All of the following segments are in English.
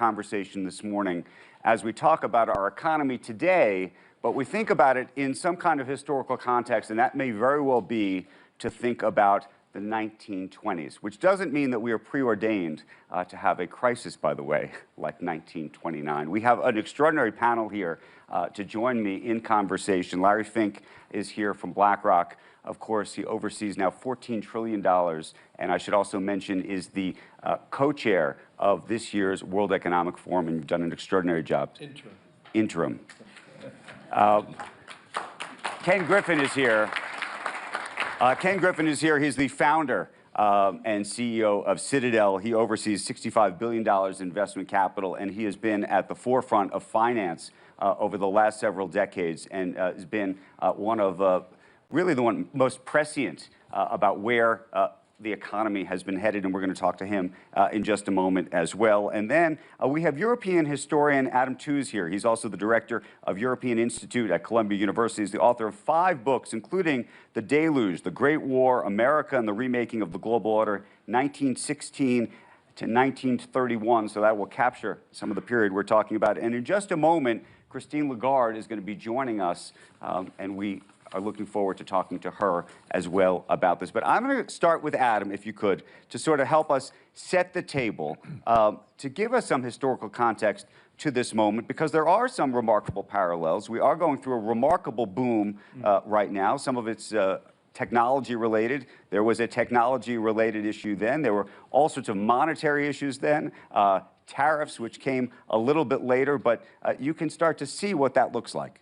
conversation this morning as we talk about our economy today, but we think about it in some kind of historical context, and that may very well be to think about the 1920s, which doesn't mean that we are preordained to have a crisis, by the way, like 1929. We have an extraordinary panel here to join me in conversation. Larry Fink is here from BlackRock. Of course, he oversees now $14 trillion, and I should also mention is the co-chair of this year's World Economic Forum, and you've done an extraordinary job. Interim. Ken Griffin is here. Ken Griffin is here. He's the founder and CEO of Citadel. He oversees $65 billion investment capital, and he has been at the forefront of finance over the last several decades, and has been one of really the one most prescient about where the economy has been headed, and we're going to talk to him in just a moment as well. And then we have European historian Adam Tooze here. He's also the director of European Institute at Columbia University. He's the author of 5 books, including The Deluge, The Great War, America and the Remaking of the Global Order, 1916 to 1931. So that will capture some of the period we're talking about. And in just a moment, Christine Lagarde is going to be joining us, and we are looking forward to talking to her as well about this. But I'm going to start with Adam, if you could, to sort of help us set the table, to give us some historical context to this moment, because there are some remarkable parallels. We are going through a remarkable boom right now. Some of it's technology-related. There was a technology-related issue then. There were all sorts of monetary issues then, tariffs, which came a little bit later, but you can start to see what that looks like.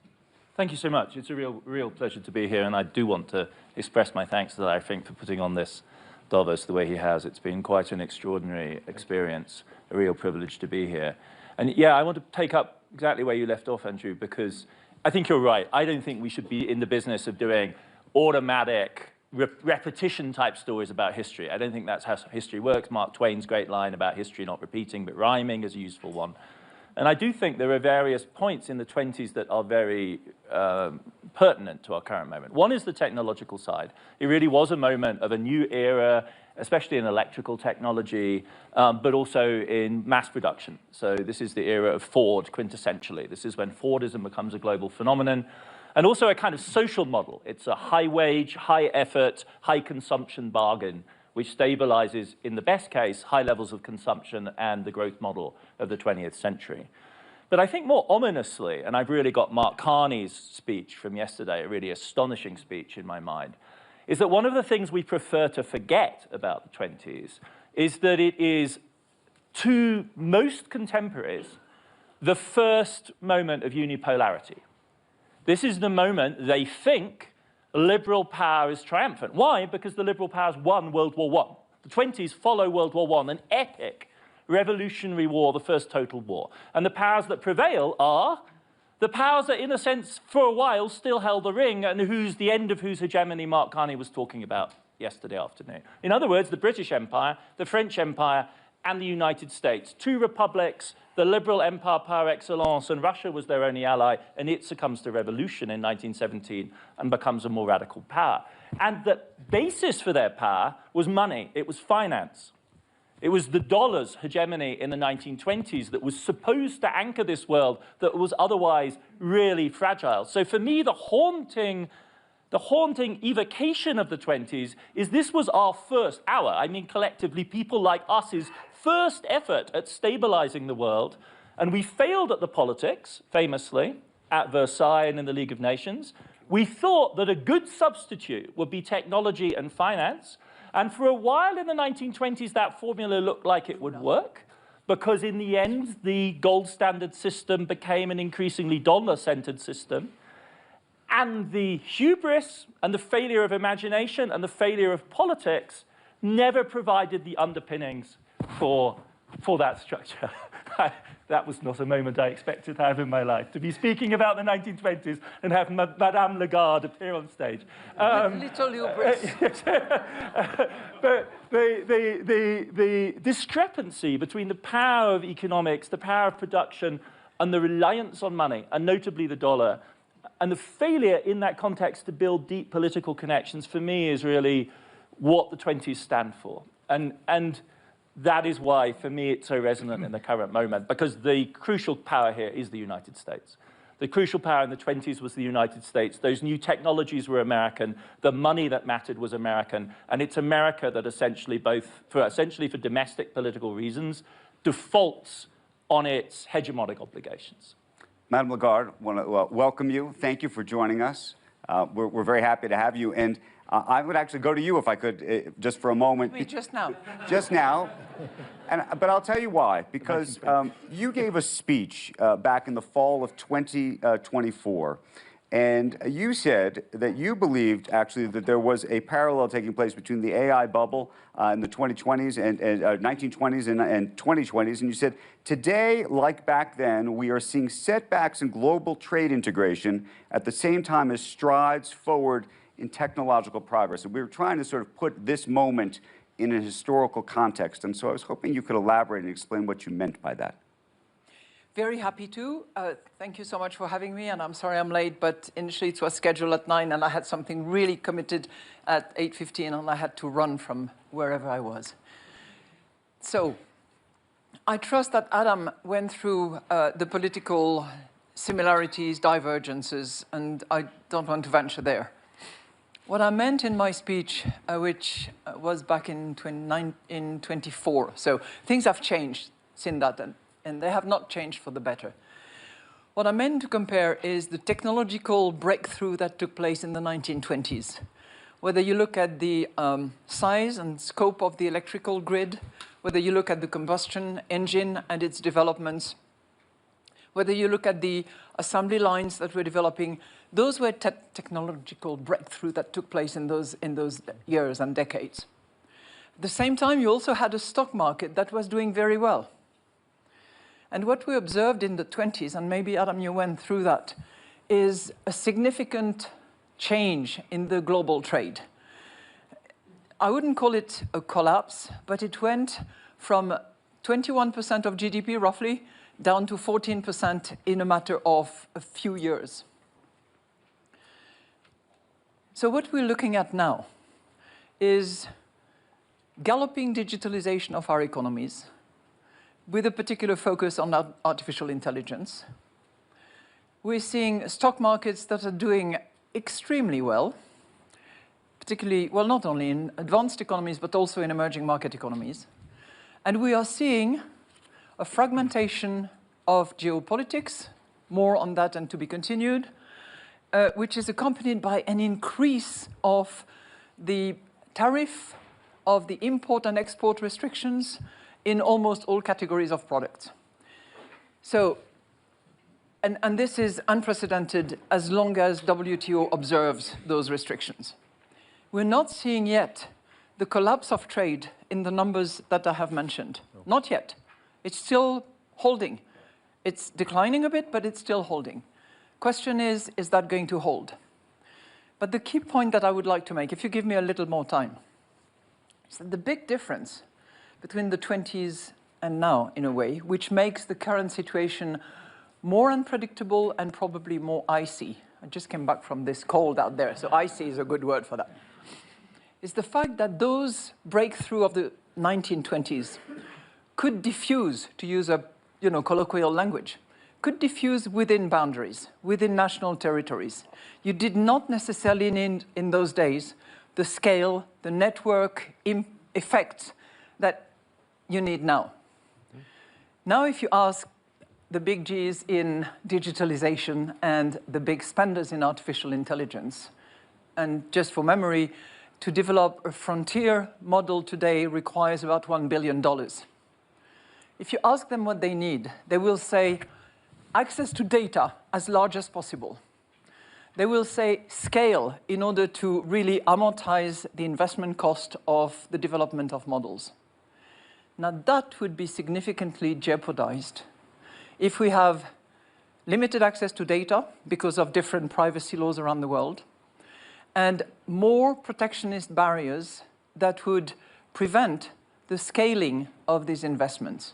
Thank you so much. It's a real pleasure to be here, and I do want to express my thanks to Larry Fink for putting on this Davos the way he has. It's been quite an extraordinary experience, a real privilege to be here. And yeah, I want to take up exactly where you left off, Andrew, because I think you're right. I don't think we should be in the business of doing automatic repetition-type stories about history. I don't think that's how history works. Mark Twain's great line about history not repeating but rhyming is a useful one. And I do think there are various points in the 20s that are very pertinent to our current moment. One is the technological side. It really was a moment of a new era, especially in electrical technology, but also in mass production. So this is the era of Ford, quintessentially. This is when Fordism becomes a global phenomenon. And also a kind of social model. It's a high-wage, high-effort, high-consumption bargain, which stabilizes, in the best case, high levels of consumption and the growth model of the 20th century. But I think more ominously, and I've really got Mark Carney's speech from yesterday, a really astonishing speech in my mind, is that one of the things we prefer to forget about the 20s is that it is, to most contemporaries, the first moment of unipolarity. This is the moment they think liberal power is triumphant. Why? Because the liberal powers won World War I. The 20s follow World War I, an epic revolutionary war, the first total war. And the powers that prevail are the powers that, in a sense, for a while still held the ring, and the end of whose hegemony Mark Carney was talking about yesterday afternoon. In other words, the British Empire, the French Empire, and the United States. 2 republics, the liberal empire par excellence, and Russia was their only ally, and it succumbs to revolution in 1917 and becomes a more radical power. And the basis for their power was money. It was finance. It was the dollar's hegemony in the 1920s that was supposed to anchor this world that was otherwise really fragile. So for me, the haunting evocation of the 20s is this was I mean collectively, people like us's first effort at stabilizing the world, and we failed at the politics, famously, at Versailles and in the League of Nations. We thought that a good substitute would be technology and finance, and for a while in the 1920s, that formula looked like it would work, because in the end, the gold standard system became an increasingly dollar-centered system. And the hubris and the failure of imagination and the failure of politics never provided the underpinnings for that structure. That was not a moment I expected to have in my life, to be speaking about the 1920s and have Madame Lagarde appear on stage. Little hubris. But the discrepancy between the power of economics, the power of production, and the reliance on money, and notably the dollar, and the failure in that context to build deep political connections, for me, is really what the 20s stand for. And that is why, for me, it's so resonant in the current moment, because the crucial power here is the United States. The crucial power in the 20s was the United States. Those new technologies were American. The money that mattered was American. And it's America that essentially for domestic political reasons, defaults on its hegemonic obligations. Madame Lagarde, I want to welcome you. Thank you for joining us. We're very happy to have you. And I would actually go to you if I could, just for a moment. Wait, just now. Just now. But I'll tell you why. Because you gave a speech back in the fall of 2024. And you said that you believed, actually, that there was a parallel taking place between the AI bubble in the 2020s and 1920s and 2020s. And you said, today, like back then, we are seeing setbacks in global trade integration at the same time as strides forward in technological progress. And we were trying to sort of put this moment in a historical context. And so I was hoping you could elaborate and explain what you meant by that. Very happy to. Thank you so much for having me, and I'm sorry I'm late, but initially it was scheduled at 9, and I had something really committed at 8:15, and I had to run from wherever I was. So, I trust that Adam went through the political similarities, divergences, and I don't want to venture there. What I meant in my speech, which was back in 24, so things have changed since that, and they have not changed for the better. What I meant to compare is the technological breakthrough that took place in the 1920s. Whether you look at the size and scope of the electrical grid, whether you look at the combustion engine and its developments, whether you look at the assembly lines that were developing, those were technological breakthrough that took place in those years and decades. At the same time, you also had a stock market that was doing very well. And what we observed in the 20s, and maybe, Adam, you went through that, is a significant change in the global trade. I wouldn't call it a collapse, but it went from 21% of GDP, roughly, down to 14% in a matter of a few years. So what we're looking at now is galloping digitalization of our economies, with a particular focus on artificial intelligence. We're seeing stock markets that are doing extremely well, particularly, well, not only in advanced economies, but also in emerging market economies. And we are seeing a fragmentation of geopolitics, more on that and to be continued, which is accompanied by an increase of the tariff, of the import and export restrictions, in almost all categories of products. So, and this is unprecedented as long as WTO observes those restrictions. We're not seeing yet the collapse of trade in the numbers that I have mentioned. No. Not yet. It's still holding. It's declining a bit, but it's still holding. Question is that going to hold? But the key point that I would like to make, if you give me a little more time, is that the big difference between the 20s and now, in a way, which makes the current situation more unpredictable and probably more icy. I just came back from this cold out there, so icy is a good word for that. Is the fact that those breakthrough of the 1920s could diffuse, to use a colloquial language, could diffuse within boundaries, within national territories. You did not necessarily need, in those days, the scale, the network effects that you need now. Now, if you ask the big Gs in digitalization and the big spenders in artificial intelligence, and just for memory, to develop a frontier model today requires about $1 billion. If you ask them what they need, they will say access to data as large as possible. They will say scale in order to really amortize the investment cost of the development of models. Now, that would be significantly jeopardized if we have limited access to data because of different privacy laws around the world, and more protectionist barriers that would prevent the scaling of these investments.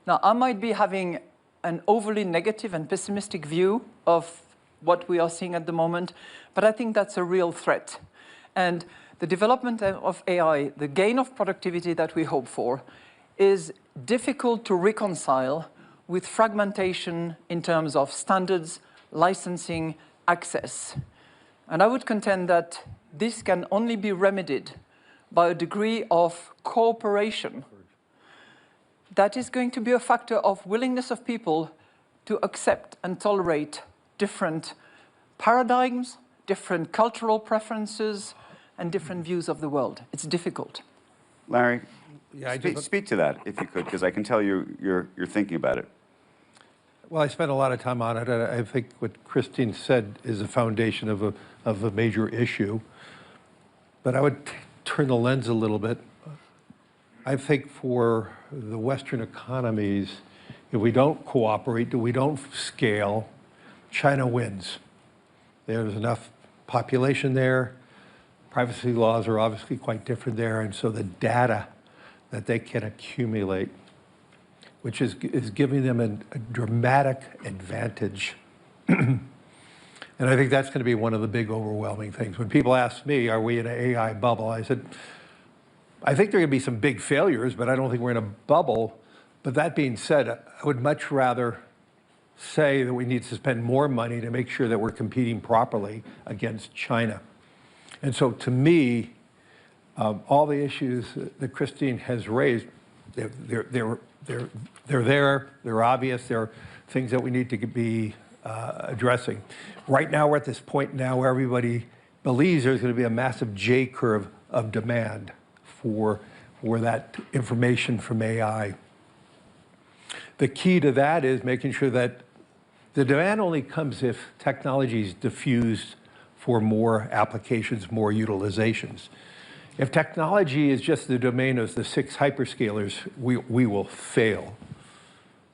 Now, I might be having an overly negative and pessimistic view of what we are seeing at the moment, but I think that's a real threat. And the development of AI, the gain of productivity that we hope for, is difficult to reconcile with fragmentation in terms of standards, licensing, access. And I would contend that this can only be remedied by a degree of cooperation that is going to be a factor of willingness of people to accept and tolerate different paradigms, different cultural preferences, and different views of the world. It's difficult. Larry, Yeah, speak to that, if you could, because I can tell you're thinking about it. Well, I spent a lot of time on it, and I think what Christine said is the foundation of a major issue. But I would turn the lens a little bit. I think for the Western economies, if we don't cooperate, if we don't scale, China wins. There's enough population there. Privacy laws are obviously quite different there, and so the data that they can accumulate, which is giving them a dramatic advantage. And I think that's going to be one of the big overwhelming things. When people ask me, are we in an AI bubble? I said, I think there are going to be some big failures, but I don't think we're in a bubble. But that being said, I would much rather say that we need to spend more money to make sure that we're competing properly against China. And so to me, all the issues that Christine has raised, they're there, they're obvious, they're things that we need to be addressing. Right now, we're at this point now where everybody believes there's going to be a massive J curve of demand for that information from AI. The key to that is making sure that the demand only comes if technology is diffused for more applications, more utilizations. If technology is just the domain of the 6 hyperscalers, we will fail.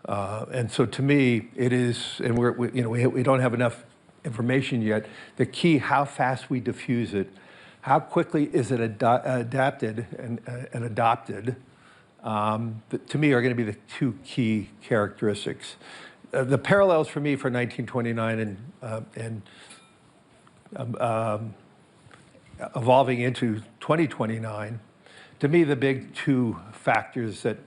And so to me, it is, and we don't have enough information yet, the key, how fast we diffuse it, how quickly is it adapted and adopted, to me are going to be the 2 key characteristics. The parallels for me for 1929 and evolving into 2029, to me the big 2 factors that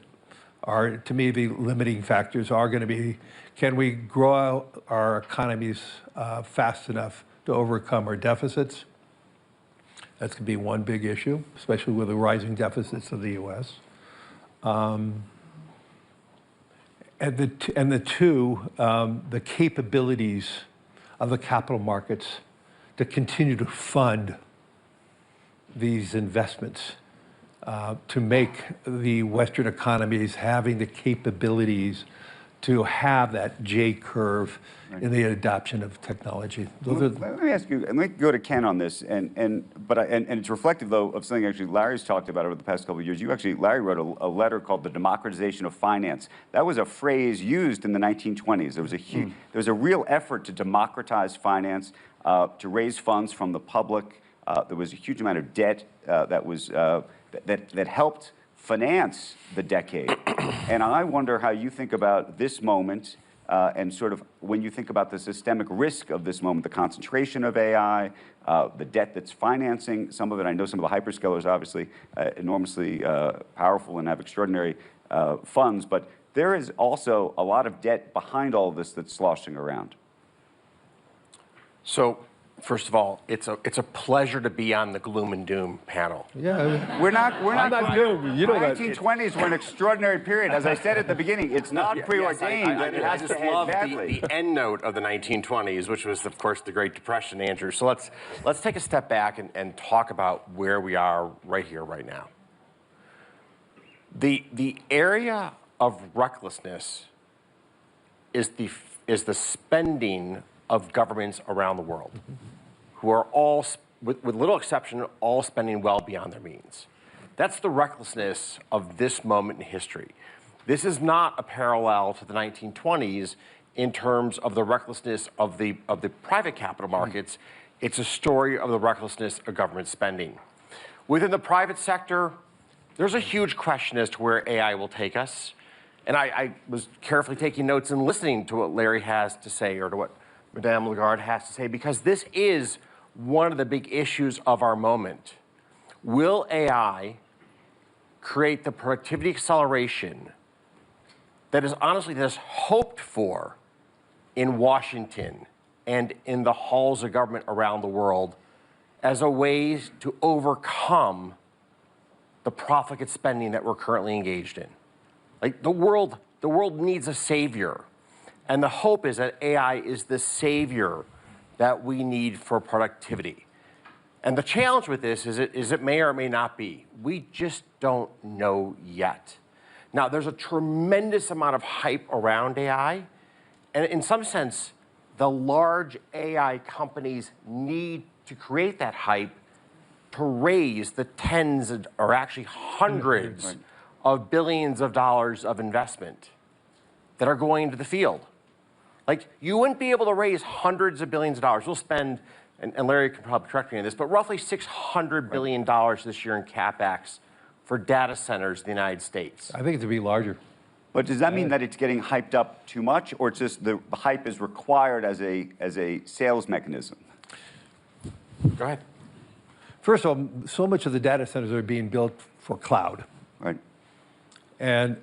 are, to me, the limiting factors are going to be, can we grow our economies fast enough to overcome our deficits? That's going to be one big issue, especially with the rising deficits of the U.S. And the 2, the capabilities of the capital markets to continue to fund these investments, to make the Western economies having the capabilities to have that J curve in the adoption of technology. Let me ask you, and let me go to Ken on this, and it's reflective, though, of something actually Larry's talked about over the past couple of years. Larry wrote a letter called The Democratization of Finance. That was a phrase used in the 1920s. There was a real effort to democratize finance, to raise funds from the public. There was a huge amount of debt that helped finance the decade. And I wonder how you think about this moment and sort of when you think about the systemic risk of this moment, the concentration of AI, the debt that's financing some of it. I know some of the hyperscalers are obviously enormously powerful and have extraordinary funds, but there is also a lot of debt behind all of this that's sloshing around. So, first of all, it's a pleasure to be on the gloom and doom panel. Yeah, We're not doom. You know that. 1920s were an extraordinary period. As I said at the beginning, it's not preordained, Yes, and it has I to just head love badly. the end note of the 1920s, which was, of course, the Great Depression, Andrew. So let's take a step back and talk about where we are right here, right now. The area of recklessness is the spending of governments around the world, who are all, with little exception, all spending well beyond their means. That's the recklessness of this moment in history. This is not a parallel to the 1920s in terms of the recklessness of the private capital markets. It's a story of the recklessness of government spending. Within the private sector, there's a huge question as to where AI will take us. And I was carefully taking notes and listening to what Larry has to say, or to what Madame Lagarde has to say, because this is one of the big issues of our moment. Will AI create the productivity acceleration that is honestly that is hoped for in Washington and in the halls of government around the world as a way to overcome the profligate spending that we're currently engaged in. Like the world needs a savior. And the hope is that AI is the savior that we need for productivity. And the challenge with this is it may or may not be. We just don't know yet. Now, there's a tremendous amount of hype around AI. And in some sense, the large AI companies need to create that hype to raise the tens or actually hundreds of billions of dollars of investment that are going into the field. Like, you wouldn't be able to raise hundreds of billions of dollars. We'll spend, and Larry can probably correct me on this, but roughly $600 billion this year in CapEx for data centers in the United States. I think it to be larger. But does that mean that it's getting hyped up too much, or it's just the hype is required as a sales mechanism? Go ahead. First of all, so much of the data centers are being built for cloud. Right. And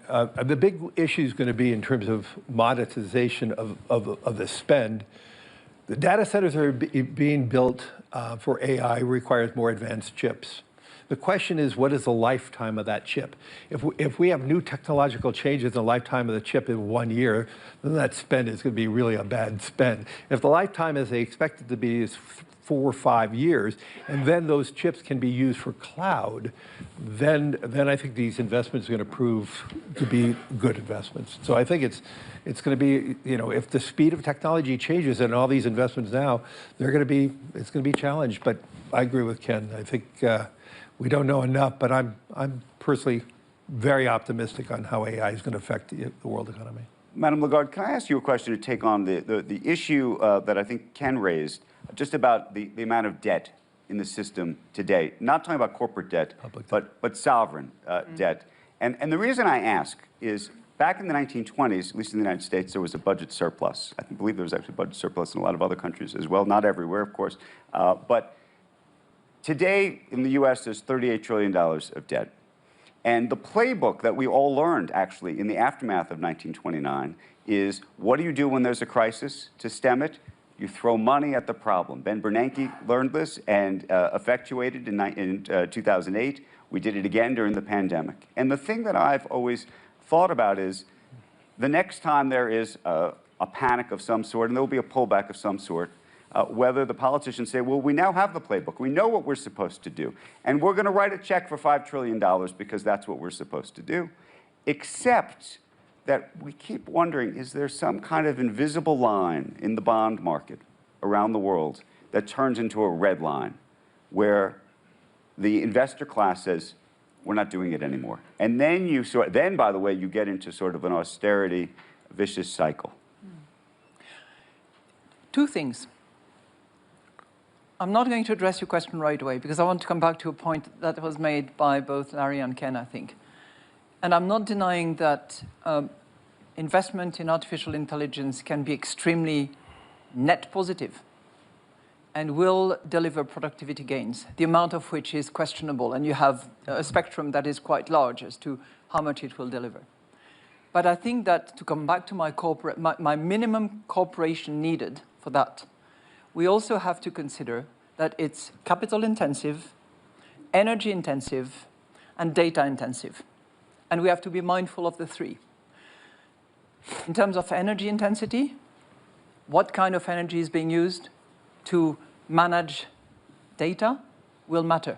the big issue is going to be in terms of monetization of the spend. The data centers are being built for AI requires more advanced chips. The question is, what is the lifetime of that chip? If we have new technological changes in the lifetime of the chip in 1 year, then that spend is going to be really a bad spend. If the lifetime, as they expect it to be, is 4 or 5 years, and then those chips can be used for cloud, then I think these investments are going to prove to be good investments. So I think it's going to be, if the speed of technology changes and all these investments now, it's going to be challenged. But I agree with Ken. I think we don't know enough, but I'm personally very optimistic on how AI is going to affect the world economy. Madam Lagarde, can I ask you a question to take on the issue that I think Ken raised, just about the amount of debt in the system today? Not talking about corporate debt, but sovereign debt. And the reason I ask is, back in the 1920s, at least in the United States, there was a budget surplus. I believe there was actually a budget surplus in a lot of other countries as well, not everywhere, of course. But today, in the US, there's $38 trillion of debt. And the playbook that we all learned, actually, in the aftermath of 1929 is, what do you do when there's a crisis to stem it? You throw money at the problem. Ben Bernanke learned this and effectuated in 2008. We did it again during the pandemic. And the thing that I've always thought about is, the next time there is a panic of some sort, and there will be a pullback of some sort, whether the politicians say, well, we now have the playbook. We know what we're supposed to do. And we're going to write a check for $5 trillion because that's what we're supposed to do. Except that we keep wondering, is there some kind of invisible line in the bond market around the world that turns into a red line where the investor class says, we're not doing it anymore. And then by the way, you get into sort of an austerity, vicious cycle. Two things. I'm not going to address your question right away because I want to come back to a point that was made by both Larry and Ken, I think. And I'm not denying that investment in artificial intelligence can be extremely net positive and will deliver productivity gains, the amount of which is questionable. And you have a spectrum that is quite large as to how much it will deliver. But I think that, to come back to my minimum cooperation needed for that, we also have to consider that it's capital intensive, energy intensive, and data intensive. And we have to be mindful of the three. In terms of energy intensity, what kind of energy is being used to manage data will matter.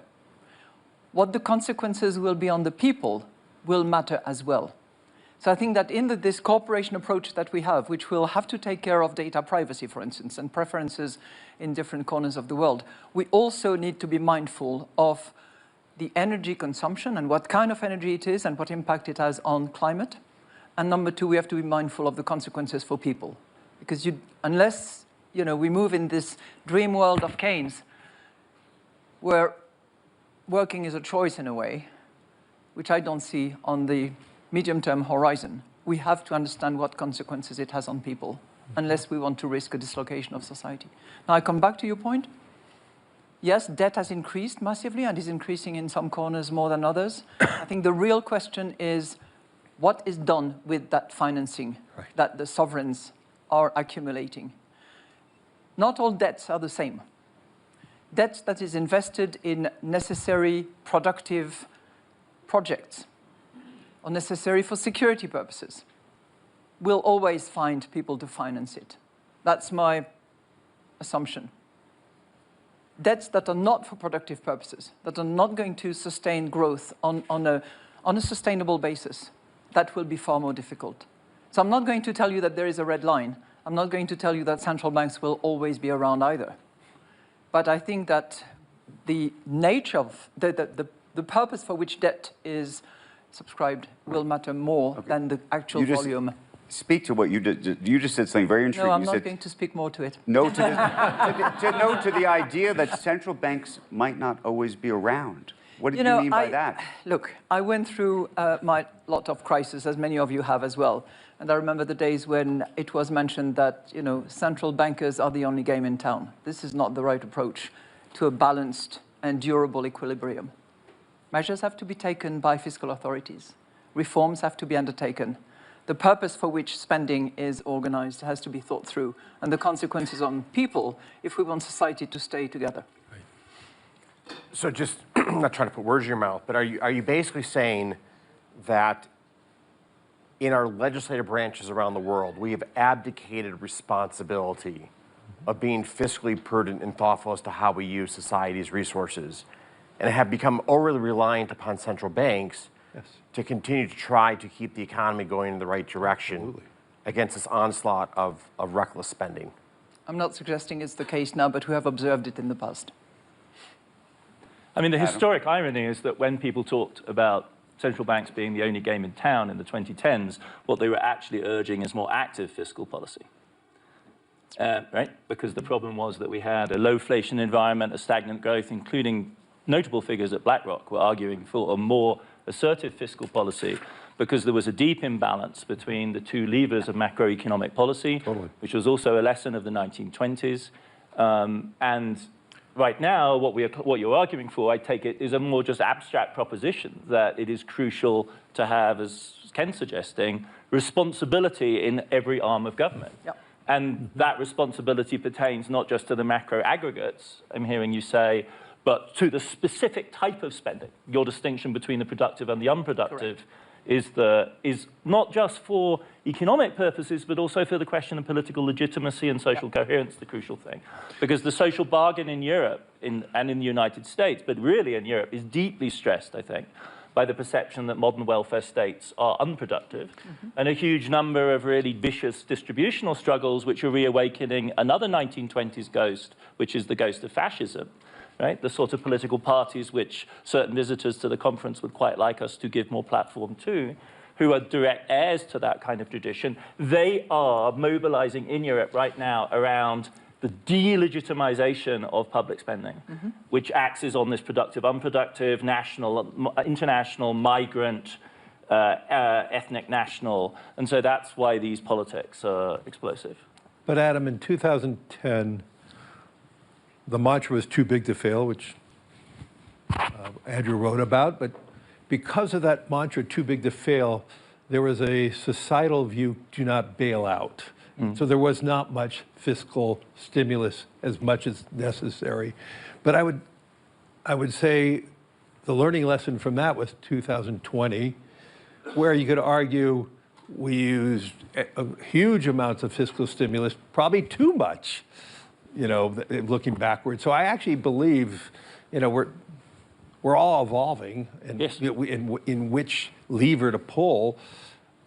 What the consequences will be on the people will matter as well. So I think that in this cooperation approach that we have, which will have to take care of data privacy, for instance, and preferences in different corners of the world, we also need to be mindful of the energy consumption and what kind of energy it is and what impact it has on climate. And number two, we have to be mindful of the consequences for people. Because unless we move in this dream world of Keynes, where working is a choice in a way, which I don't see on the medium-term horizon, we have to understand what consequences it has on people, unless we want to risk a dislocation of society. Now, I come back to your point. Yes, debt has increased massively and is increasing in some corners more than others. I think the real question is what is done with that financing that the sovereigns are accumulating. Not all debts are the same. Debt that is invested in necessary, productive projects or necessary for security purposes will always find people to finance it. That's my assumption. Debts that are not for productive purposes, that are not going to sustain growth on a sustainable basis, that will be far more difficult. So I'm not going to tell you that there is a red line. I'm not going to tell you that central banks will always be around either. But I think that the nature of the purpose for which debt is subscribed will matter more than the actual volume. Speak to what you did. You just said something very intriguing. No, I'm not going to speak more to it. No to the idea that central banks might not always be around. What did you mean by that? Look, I went through my lot of crises, as many of you have as well. And I remember the days when it was mentioned that, central bankers are the only game in town. This is not the right approach to a balanced and durable equilibrium. Measures have to be taken by fiscal authorities. Reforms have to be undertaken. The purpose for which spending is organized has to be thought through, and the consequences on people if we want society to stay together. So just, I'm not trying to put words in your mouth, but are you basically saying that in our legislative branches around the world, we have abdicated responsibility of being fiscally prudent and thoughtful as to how we use society's resources, and have become overly reliant upon central banks to continue to try to keep the economy going in the right direction against this onslaught of reckless spending? I'm not suggesting it's the case now, but we have observed it in the past. I mean, the historic irony is that when people talked about central banks being the only game in town in the 2010s, what they were actually urging is more active fiscal policy. Right? Because the problem was that we had a low-inflation environment, a stagnant growth, including notable figures at BlackRock were arguing for a more assertive fiscal policy because there was a deep imbalance between the two levers of macroeconomic policy, which was also a lesson of the 1920s. And right now, what you're arguing for, I take it, is a more just abstract proposition that it is crucial to have, as Ken's suggesting, responsibility in every arm of government. Yep. And that responsibility pertains not just to the macro aggregates, I'm hearing you say, but to the specific type of spending. Your distinction between the productive and the unproductive is not just for economic purposes, but also for the question of political legitimacy and social coherence, the crucial thing. Because the social bargain in Europe and in the United States, but really in Europe, is deeply stressed, I think, by the perception that modern welfare states are unproductive, and a huge number of really vicious distributional struggles which are reawakening another 1920s ghost, which is the ghost of fascism. Right? The sort of political parties which certain visitors to the conference would quite like us to give more platform to, who are direct heirs to that kind of tradition, they are mobilizing in Europe right now around the delegitimization of public spending, which axes on this productive, unproductive, national, international, migrant, ethnic, national. And so that's why these politics are explosive. But Adam, in 2010, the mantra was too big to fail, which Andrew wrote about. But because of that mantra, too big to fail, there was a societal view, do not bail out. So there was not much fiscal stimulus as much as necessary. But I would say the learning lesson from that was 2020, where you could argue we used huge amounts of fiscal stimulus, probably too much, looking backwards. So I actually believe, we're all evolving in which lever to pull.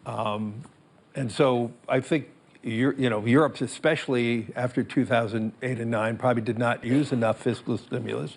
And so I think, Europe, especially after 2008 and 2009, probably did not use enough fiscal stimulus.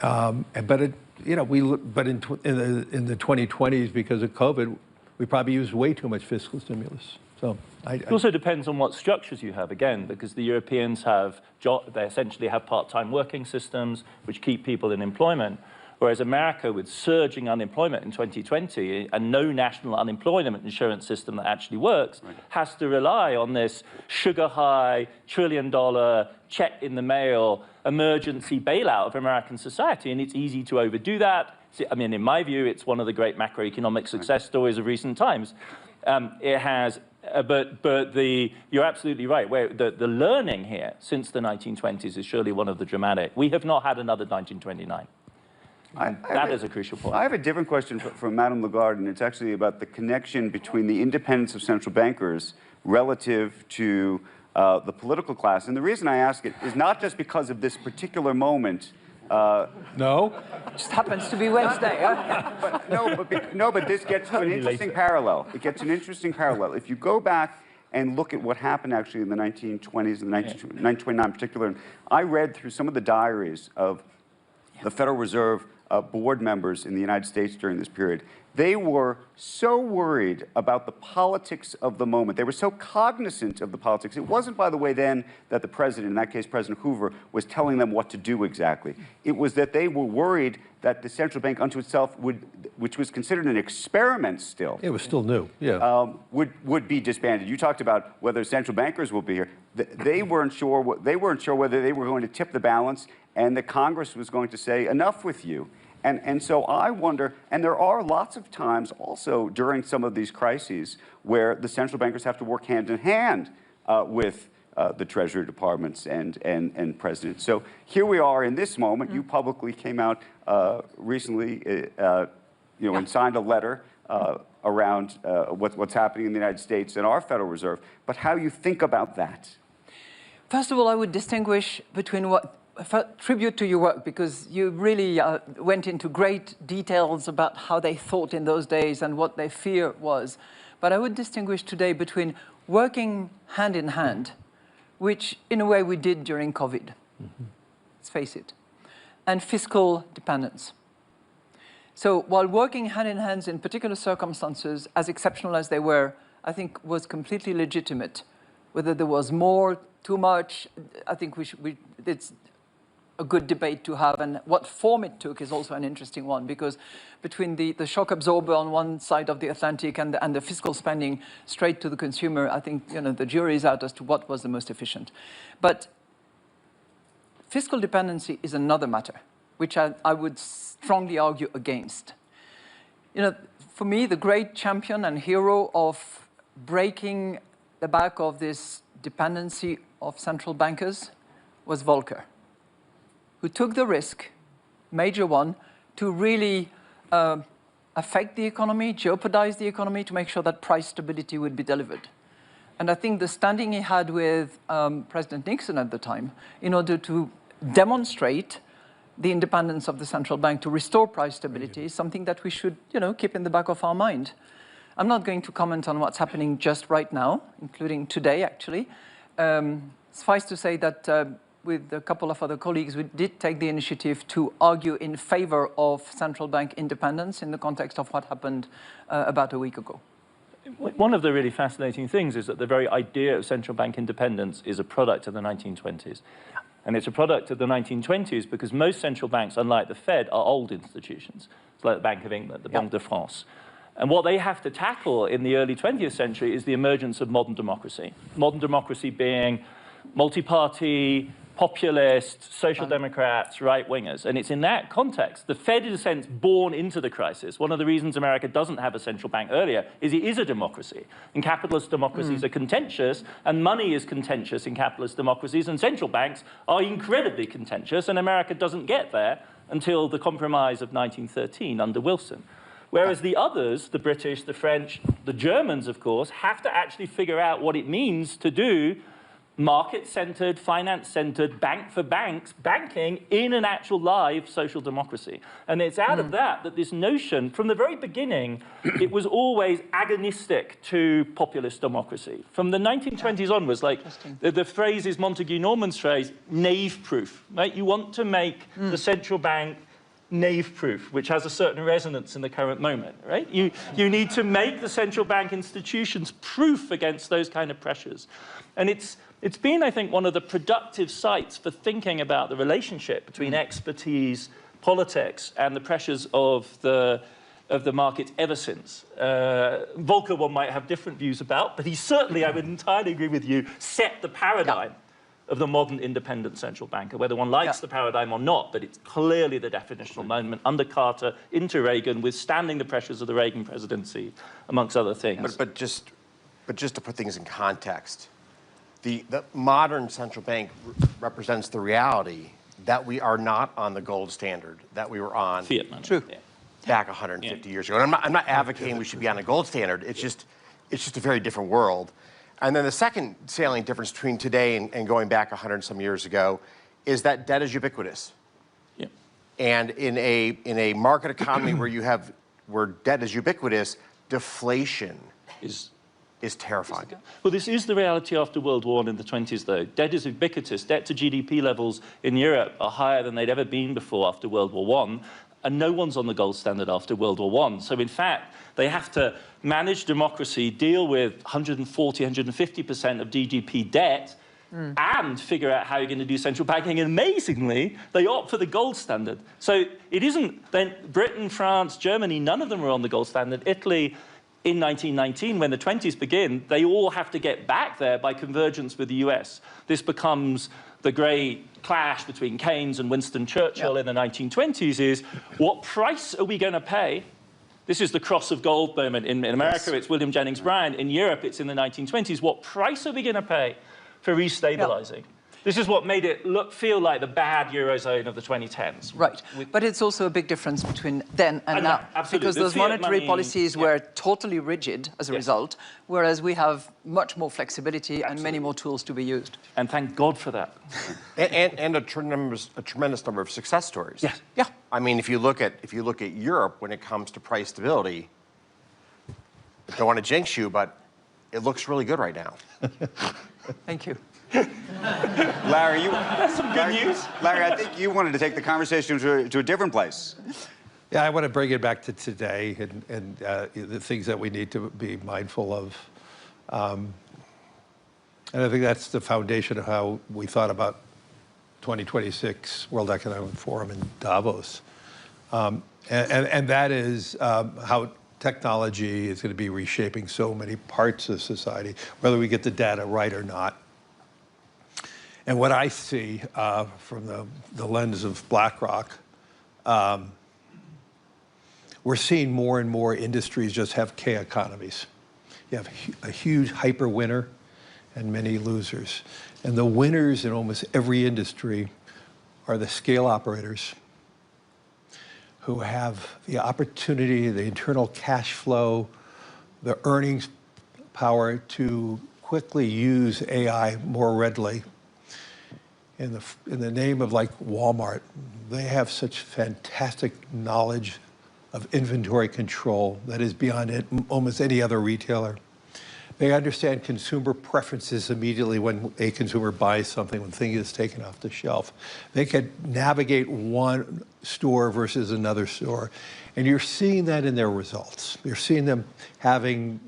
But in the 2020s, because of COVID, we probably used way too much fiscal stimulus. So it also depends on what structures you have, again, because the Europeans they essentially have part-time working systems which keep people in employment. Whereas America, with surging unemployment in 2020 and no national unemployment insurance system that actually works, has to rely on this sugar-high, trillion-dollar, check in the mail, emergency bailout of American society. And it's easy to overdo that. I mean, in my view, it's one of the great macroeconomic success stories of recent times. It has, you're absolutely right. The learning here since the 1920s is surely one of the dramatic. We have not had another 1929. That is a crucial point. I have a different question from Madame Lagarde, and it's actually about the connection between the independence of central bankers relative to the political class. And the reason I ask it is not just because of this particular moment. No? Just happens to be Wednesday. Huh? But this gets to an interesting parallel. It gets an interesting parallel. If you go back and look at what happened actually in the 1920s and 1929 in particular, and I read through some of the diaries of the Federal Reserve board members in the United States during this period. They were so worried about the politics of the moment. They were so cognizant of the politics. It wasn't, by the way, then that the president, in that case President Hoover, was telling them what to do exactly. It was that they were worried that the central bank unto itself which was considered an experiment still. It was still new, yeah. Would be disbanded. You talked about whether central bankers will be here. They weren't sure whether they were going to tip the balance and that Congress was going to say, enough with you. And so I wonder, and there are lots of times also during some of these crises where the central bankers have to work hand in hand with the Treasury departments and presidents. So here we are in this moment. You publicly came out recently, and signed a letter around what's happening in the United States and our Federal Reserve. But how you think about that? First of all, I would distinguish between tribute to your work, because you really went into great details about how they thought in those days and what their fear was. But I would distinguish today between working hand in hand, which in a way we did during COVID, let's face it, and fiscal dependence. So while working hand in hand in particular circumstances, as exceptional as they were, I think was completely legitimate. Whether there was more, too much, I think it's a good debate to have, and what form it took is also an interesting one, because between the shock absorber on one side of the Atlantic and the fiscal spending straight to the consumer, I think the jury is out as to what was the most efficient. But fiscal dependency is another matter, which I would strongly argue against. For me, the great champion and hero of breaking the back of this dependency of central bankers was Volcker, who took the risk, major one, to really affect the economy, jeopardize the economy, to make sure that price stability would be delivered. And I think the standing he had with President Nixon at the time, in order to demonstrate the independence of the central bank to restore price stability, is something that we should, keep in the back of our mind. I'm not going to comment on what's happening just right now, including today, actually. Suffice to say that with a couple of other colleagues, we did take the initiative to argue in favor of central bank independence in the context of what happened about a week ago. One of the really fascinating things is that the very idea of central bank independence is a product of the 1920s. Yeah. And it's a product of the 1920s because most central banks, unlike the Fed, are old institutions. It's like the Bank of England, the Banque de France. And what they have to tackle in the early 20th century is the emergence of modern democracy. Modern democracy being multi-party, populist, social democrats, right-wingers. And it's in that context, the Fed is in a sense born into the crisis. One of the reasons America doesn't have a central bank earlier is it is a democracy. And capitalist democracies are contentious, and money is contentious in capitalist democracies, and central banks are incredibly contentious, and America doesn't get there until the compromise of 1913 under Wilson. Whereas the others, the British, the French, the Germans, of course, have to actually figure out what it means to do market-centered, finance-centered, bank for banks, banking in an actual live social democracy. And it's out of that this notion, from the very beginning, it was always agonistic to populist democracy. From the 1920s onwards, like the phrase is Montague Norman's phrase, knave-proof, right? You want to make the central bank knave-proof, which has a certain resonance in the current moment, right? You need to make the central bank institutions proof against those kind of pressures. And it's been, I think, one of the productive sites for thinking about the relationship between expertise, politics and the pressures of the market ever since. Volcker, one might have different views about, but he certainly, I would entirely agree with you, set the paradigm of the modern independent central banker, whether one likes the paradigm or not, but it's clearly the definitional moment under Carter into Reagan, withstanding the pressures of the Reagan presidency, amongst other things. But just to put things in context, the modern central bank represents the reality that we are not on the gold standard that we were on Fiat money. True. back 150 years ago. And I'm not advocating we should be on a gold standard. It's just a very different world. And then the second salient difference between today and going back 100 some years ago is that debt is ubiquitous. Yeah. And in a market economy where debt is ubiquitous, deflation is terrifying. Well, this is the reality after World War I in the 20s, though. Debt is ubiquitous. Debt to GDP levels in Europe are higher than they'd ever been before after World War I. And no one's on the gold standard after World War I. So in fact, they have to manage democracy, deal with 140, 150% of GDP debt, and figure out how you're going to do central banking. And amazingly, they opt for the gold standard. So it isn't then Britain, France, Germany, none of them are on the gold standard. Italy, in 1919, when the 20s begin, they all have to get back there by convergence with the US. This becomes the great clash between Keynes and Winston Churchill in the 1920s is, what price are we going to pay? This is the cross of gold moment. In America, it's William Jennings Bryan. In Europe, it's in the 1920s. What price are we going to pay for restabilizing? This is what made it feel like the bad Eurozone of the 2010s. Right, but it's also a big difference between then and now. Absolutely. Because those monetary policies were totally rigid as a result, whereas we have much more flexibility and many more tools to be used. And thank God for that. and a tremendous number of success stories. Yes. Yeah. I mean, if you look at Europe when it comes to price stability, I don't want to jinx you, but it looks really good right now. Thank you. Larry, That's some good news. Larry, I think you wanted to take the conversation to a different place. Yeah, I want to bring it back to today and the things that we need to be mindful of. And I think that's the foundation of how we thought about 2026 World Economic Forum in Davos. And that is how technology is going to be reshaping so many parts of society, whether we get the data right or not. And what I see from the lens of BlackRock, we're seeing more and more industries just have K economies. You have a huge hyper winner and many losers. And the winners in almost every industry are the scale operators who have the opportunity, the internal cash flow, the earnings power to quickly use AI more readily. In the name of like Walmart, they have such fantastic knowledge of inventory control that is beyond almost any other retailer. They understand consumer preferences immediately when a consumer buys something, when thing is taken off the shelf. They can navigate one store versus another store. And you're seeing that in their results. You're seeing them having,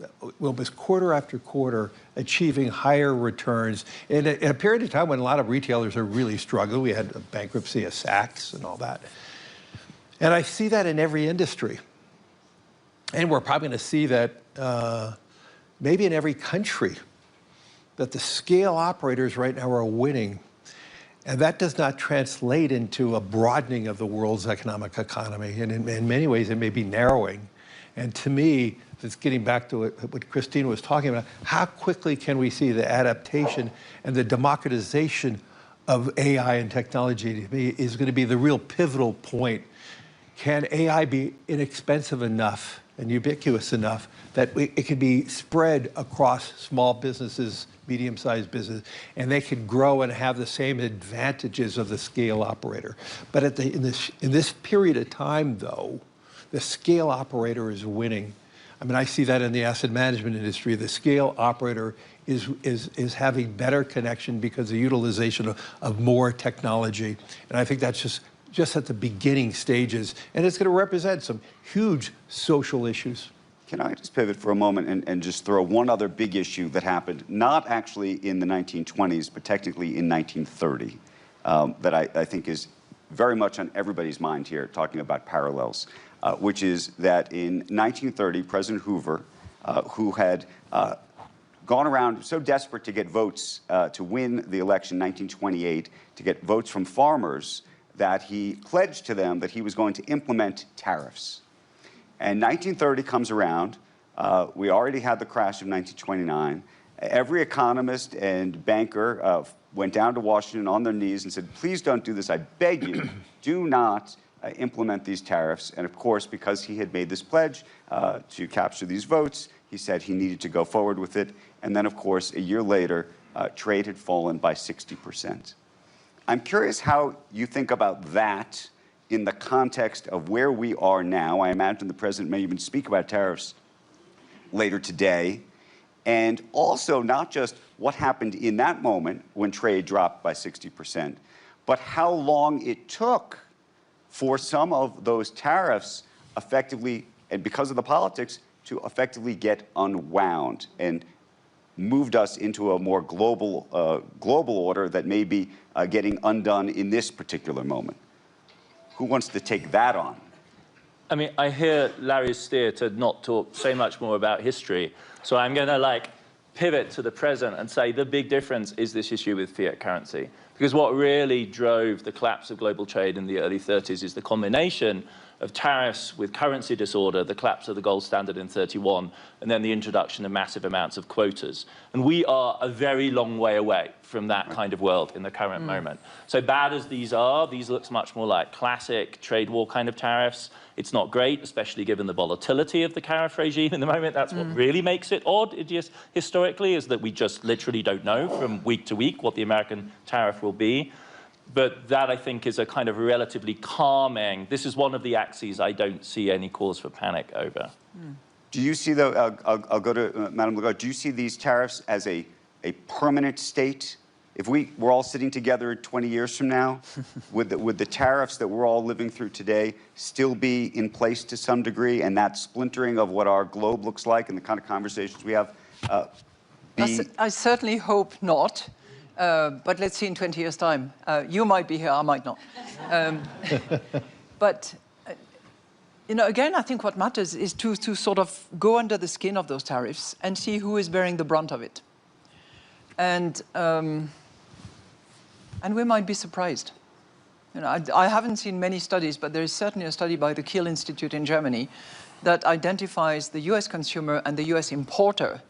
almost quarter after quarter, achieving higher returns in a period of time when a lot of retailers are really struggling. We had a bankruptcy of Saks and all that. And I see that in every industry. And we're probably going to see that maybe in every country, that the scale operators right now are winning. And that does not translate into a broadening of the world's economic economy. And in many ways, it may be narrowing. And to me, it's getting back to what Christine was talking about. How quickly can we see the adaptation and the democratization of AI and technology? To me, is going to be the real pivotal point. Can AI be inexpensive enough and ubiquitous enough that it can be spread across small businesses, medium-sized business, and they can grow and have the same advantages of the scale operator. But in this period of time, though, the scale operator is winning. I mean, I see that in the asset management industry. The scale operator is having better connection because of the utilization of more technology. And I think that's just at the beginning stages. And it's going to represent some huge social issues. Can I just pivot for a moment and just throw one other big issue that happened, not actually in the 1920s, but technically in 1930, that I think is very much on everybody's mind here, talking about parallels, which is that in 1930, President Hoover, who had gone around so desperate to get votes to win the election in 1928, to get votes from farmers, that he pledged to them that he was going to implement tariffs. And 1930 comes around. We already had the crash of 1929. Every economist and banker went down to Washington on their knees and said, please don't do this. I beg you, do not implement these tariffs. And of course, because he had made this pledge to capture these votes, he said he needed to go forward with it. And then, of course, a year later, trade had fallen by 60%. I'm curious how you think about that in the context of where we are now. I imagine the president may even speak about tariffs later today. And also not just what happened in that moment when trade dropped by 60%, but how long it took for some of those tariffs effectively, and because of the politics, to effectively get unwound and moved us into a more global order that may be getting undone in this particular moment. Who wants to take that on? I mean, I hear Larry's steer to not say much more about history. So I'm going to pivot to the present and say the big difference is this issue with fiat currency. Because what really drove the collapse of global trade in the early 30s is the combination of tariffs with currency disorder, the collapse of the gold standard in 31, and then the introduction of massive amounts of quotas. And we are a very long way away from that kind of world in the current moment. So bad as these are, these looks much more like classic trade war kind of tariffs. It's not great, especially given the volatility of the tariff regime in the moment. That's what really makes it odd, historically, is that we just literally don't know from week to week what the American tariff will be. But that, I think, is a kind of relatively calming. This is one of the axes I don't see any cause for panic over. Do you see, though, I'll go to Madame Lagarde, do you see these tariffs as a permanent state? If we're all sitting together 20 years from now, would the tariffs that we're all living through today still be in place to some degree, and that splintering of what our globe looks like and the kind of conversations we have be? I certainly hope not. But let's see in 20 years' time. You might be here, I might not. But, again, I think what matters is to sort of go under the skin of those tariffs and see who is bearing the brunt of it. And we might be surprised. I haven't seen many studies, but there is certainly a study by the Kiel Institute in Germany that identifies the US consumer and the US importer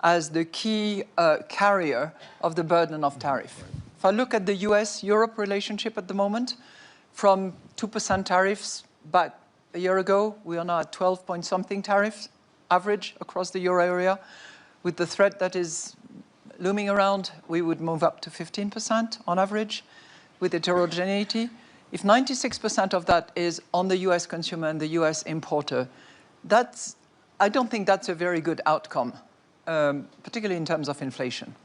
as the key carrier of the burden of tariff. If I look at the US-Europe relationship at the moment, from 2% tariffs back a year ago, we are now at 12-point-something tariffs, average across the euro area. With the threat that is looming around, we would move up to 15% on average with heterogeneity. If 96% of that is on the US consumer and the US importer, I don't think that's a very good outcome. Particularly in terms of inflation.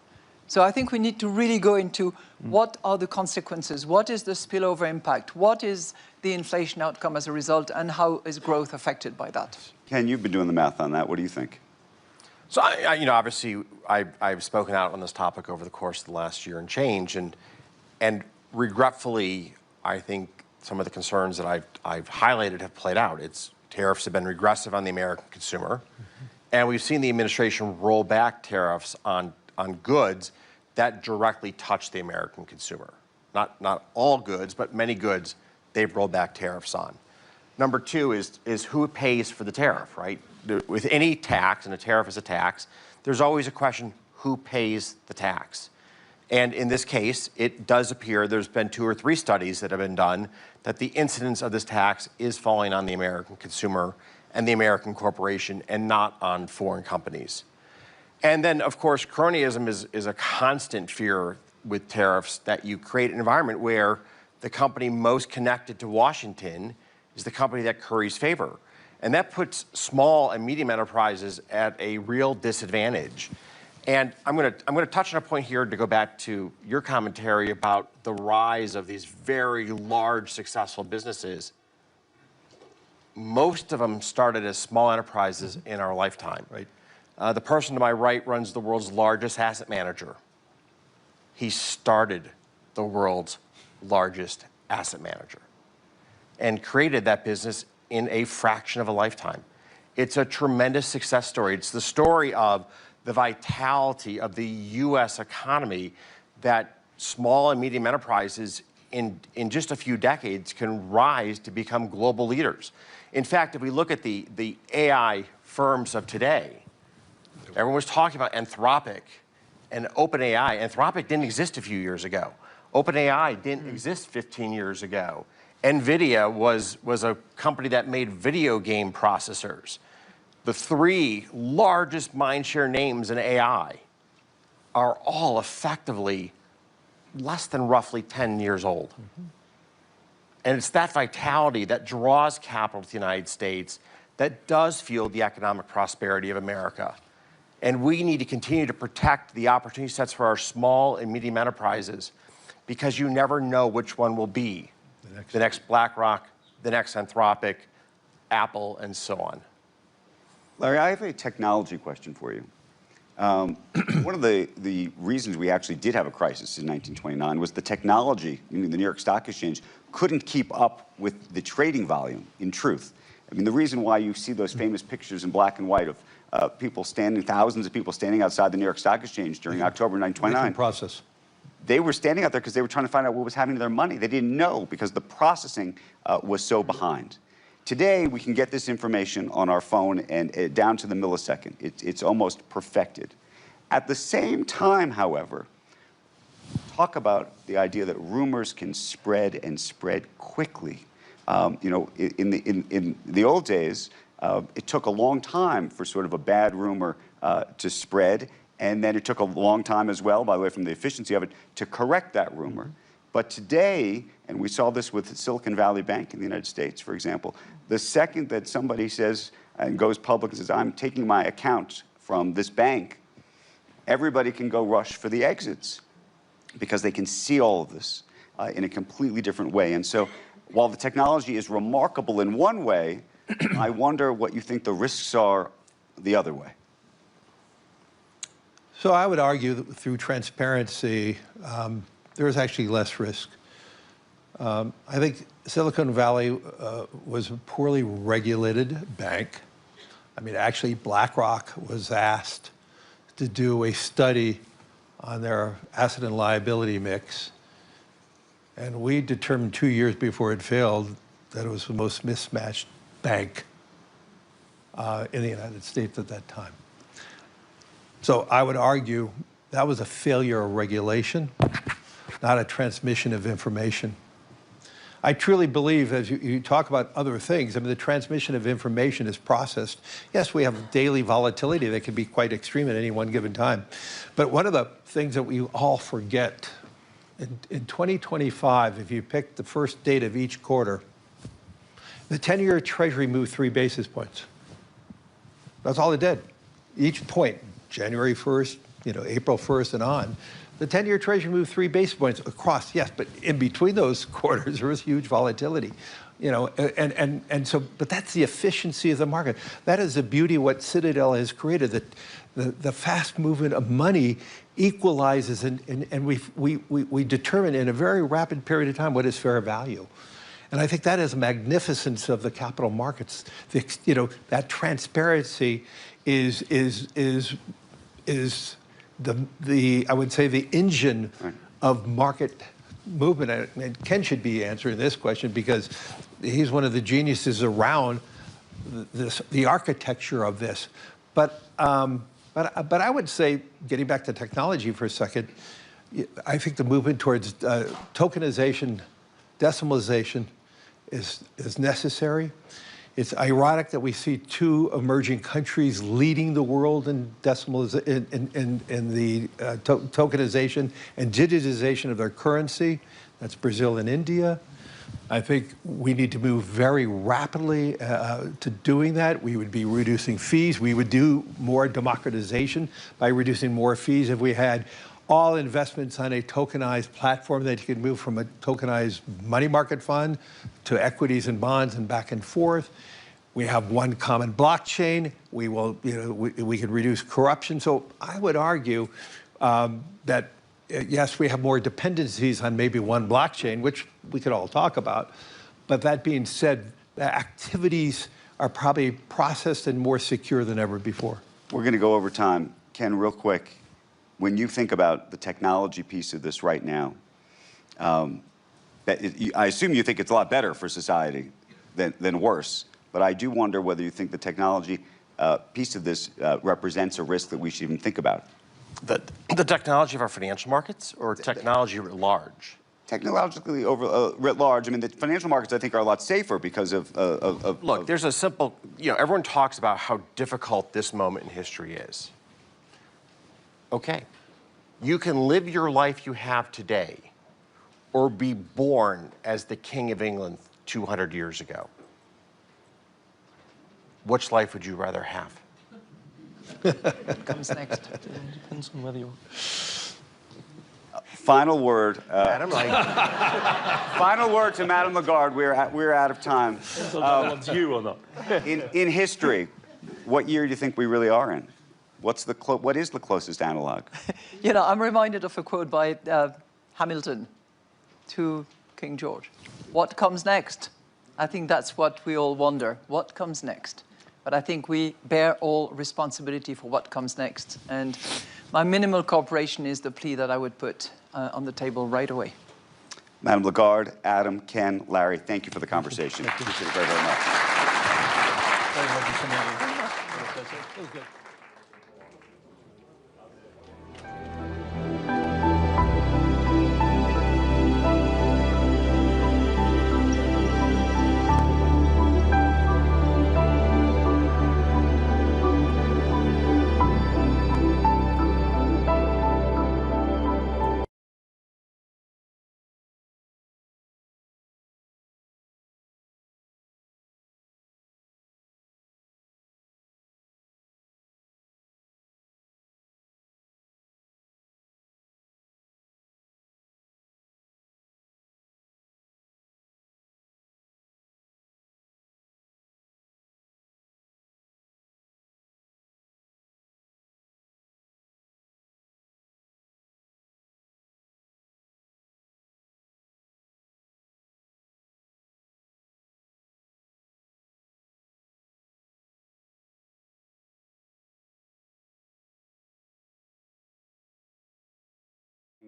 So I think we need to really go into what are the consequences, what is the spillover impact, what is the inflation outcome as a result, and how is growth affected by that? Ken, you've been doing the math on that. What do you think? So, obviously, I've spoken out on this topic over the course of the last year and change, and regretfully, I think some of the concerns that I've highlighted have played out. Tariffs have been regressive on the American consumer. And we've seen the administration roll back tariffs on goods that directly touch the American consumer. Not all goods, but many goods they've rolled back tariffs on. Number two is who pays for the tariff, right? With any tax, and a tariff is a tax, there's always a question, who pays the tax? And in this case, it does appear there's been 2 or 3 studies that have been done that the incidence of this tax is falling on the American consumer and the American corporation, and not on foreign companies. And then, of course, cronyism is a constant fear with tariffs, that you create an environment where the company most connected to Washington is the company that curries favor. And that puts small and medium enterprises at a real disadvantage. And I'm going to touch on a point here to go back to your commentary about the rise of these very large, successful businesses. Most of them started as small enterprises in our lifetime. Right. The person to my right runs the world's largest asset manager. He started the world's largest asset manager. and created that business in a fraction of a lifetime. It's a tremendous success story. It's the story of the vitality of the U.S. economy, that small and medium enterprises in just a few decades can rise to become global leaders. In fact, if we look at the AI firms of today, everyone was talking about Anthropic and OpenAI. Anthropic didn't exist a few years ago. OpenAI didn't exist 15 years ago. NVIDIA was a company that made video game processors. The three largest mindshare names in AI are all effectively less than roughly 10 years old. And it's that vitality that draws capital to the United States that does fuel the economic prosperity of America. And we need to continue to protect the opportunity sets for our small and medium enterprises, because you never know which one will be the next BlackRock, the next Anthropic, Apple, and so on. Larry, I have a technology question for you. One of the reasons we actually did have a crisis in 1929 was the technology, meaning the New York Stock Exchange, couldn't keep up with the trading volume, in truth. I mean, the reason why you see those famous pictures in black and white of people standing, thousands of people standing outside the New York Stock Exchange during October 1929. Process. They were standing out there because they were trying to find out what was happening to their money. They didn't know because the processing was so behind. Today, we can get this information on our phone and down to the millisecond. It's almost perfected. At the same time, however, talk about the idea that rumors can spread and spread quickly. You know, in the old days, it took a long time for sort of a bad rumor to spread, and then it took a long time as well, by the way, from the efficiency of it, to correct that rumor. But today, and we saw this with Silicon Valley Bank in the United States, for example, the second that somebody says and goes public and says, I'm taking my account from this bank, everybody can go rush for the exits because they can see all of this in a completely different way. And so while the technology is remarkable in one way, I wonder what you think the risks are the other way. So I would argue that through transparency, there is actually less risk. I think Silicon Valley was a poorly regulated bank. I mean, actually, BlackRock was asked to do a study on their asset and liability mix. And we determined 2 years before it failed that it was the most mismatched bank in the United States at that time. So I would argue that was a failure of regulation, not a transmission of information. I truly believe, as you talk about other things, I mean, the transmission of information is processed. Yes, we have daily volatility that can be quite extreme at any one given time. But one of the things that we all forget, in 2025, if you pick the first date of each quarter, the 10-year Treasury moved 3 basis points. That's all it did. Each point, January 1st, you know, April 1st and on, the 10-year Treasury moved 3 basis points across, yes, but in between those quarters, there was huge volatility. You know, and so, but that's the efficiency of the market. That is the beauty of what Citadel has created, that the fast movement of money equalizes and we determine in a very rapid period of time what is fair value. And I think that is a magnificence of the capital markets. You know, that transparency is the I would say the engine of market movement. And Ken should be answering this question because he's one of the geniuses around the architecture of this. But I would say, getting back to technology for a second, I think the movement towards tokenization, decimalization is necessary. It's ironic that we see 2 emerging countries leading the world in decimalization, in the tokenization and digitization of their currency. That's Brazil and India. I think we need to move very rapidly to doing that. We would be reducing fees. We would do more democratization by reducing more fees if we had all investments on a tokenized platform that you could move from a tokenized money market fund to equities and bonds and back and forth. We have one common blockchain. We will, you know, we could reduce corruption. So I would argue that yes, we have more dependencies on maybe one blockchain, which we could all talk about, But that being said, the activities are probably processed and more secure than ever before. We're going to go over time. Ken, real quick, when you think about the technology piece of this right now, I assume you think it's a lot better for society than worse, but I do wonder whether you think the technology piece of this represents a risk that we should even think about. The technology of our financial markets or technology writ large? Technologically writ large, I mean, the financial markets, I think, are a lot safer because of Look, there's a simple, everyone talks about how difficult this moment in history is. Okay. You can live your life you have today or be born as the King of England 200 years ago. Which life would you rather have? What comes next? Depends on whether you're... Final word. Adam, Final word to Madame Lagarde. We're out of time. One's you or not? In history, what year do you think we really are in? What is the closest analog? I'm reminded of a quote by Hamilton to King George. What comes next? I think that's what we all wonder. What comes next? But I think we bear all responsibility for what comes next. And my minimal cooperation is the plea that I would put on the table right away. Madame Lagarde, Adam, Ken, Larry, thank you for the conversation. Appreciate it very, very much. Very lovely to meet you. It was good.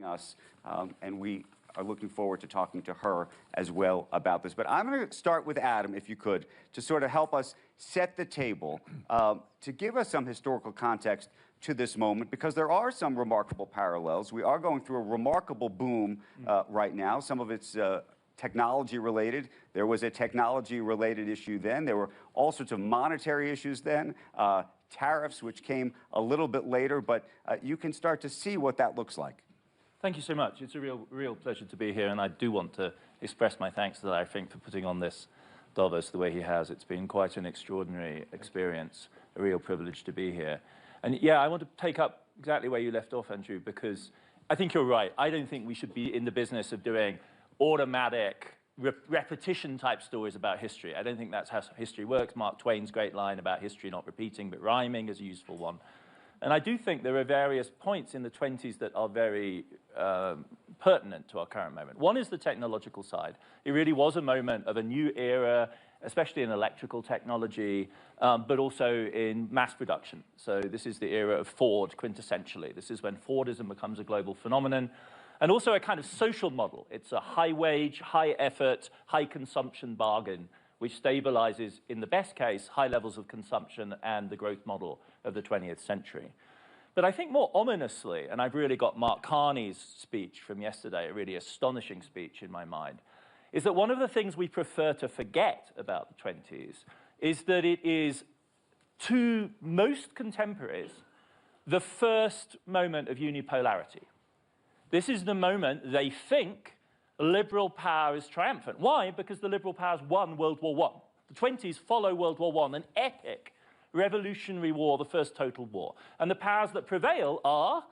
Us, and we are looking forward to talking to her as well about this. But I'm going to start with Adam, if you could, to sort of help us set the table, to give us some historical context to this moment, because there are some remarkable parallels. We are going through a remarkable boom right now. Some of it's technology related. There was a technology related issue then. There were all sorts of monetary issues then. Tariffs, which came a little bit later, but you can start to see what that looks like. Thank you so much. It's a real pleasure to be here, and I do want to express my thanks to Larry Fink for putting on this Davos the way he has. It's been quite an extraordinary experience, a real privilege to be here. And yeah, I want to take up exactly where you left off, Andrew, because I think you're right. I don't think we should be in the business of doing automatic repetition-type stories about history. I don't think that's how history works. Mark Twain's great line about history not repeating but rhyming is a useful one. And I do think there are various points in the 20s that are very pertinent to our current moment. One is the technological side. It really was a moment of a new era, especially in electrical technology, but also in mass production. So this is the era of Ford, quintessentially. This is when Fordism becomes a global phenomenon. And also a kind of social model. It's a high wage, high effort, high consumption bargain, which stabilizes, in the best case, high levels of consumption and the growth model of the 20th century. But I think more ominously, and I've really got Mark Carney's speech from yesterday, a really astonishing speech in my mind, is that one of the things we prefer to forget about the 20s is that it is, to most contemporaries, the first moment of unipolarity. This is the moment they think liberal power is triumphant. Why? Because the liberal powers won World War I. The 20s follow World War I, an epic revolutionary war, the first total war. And the powers that prevail are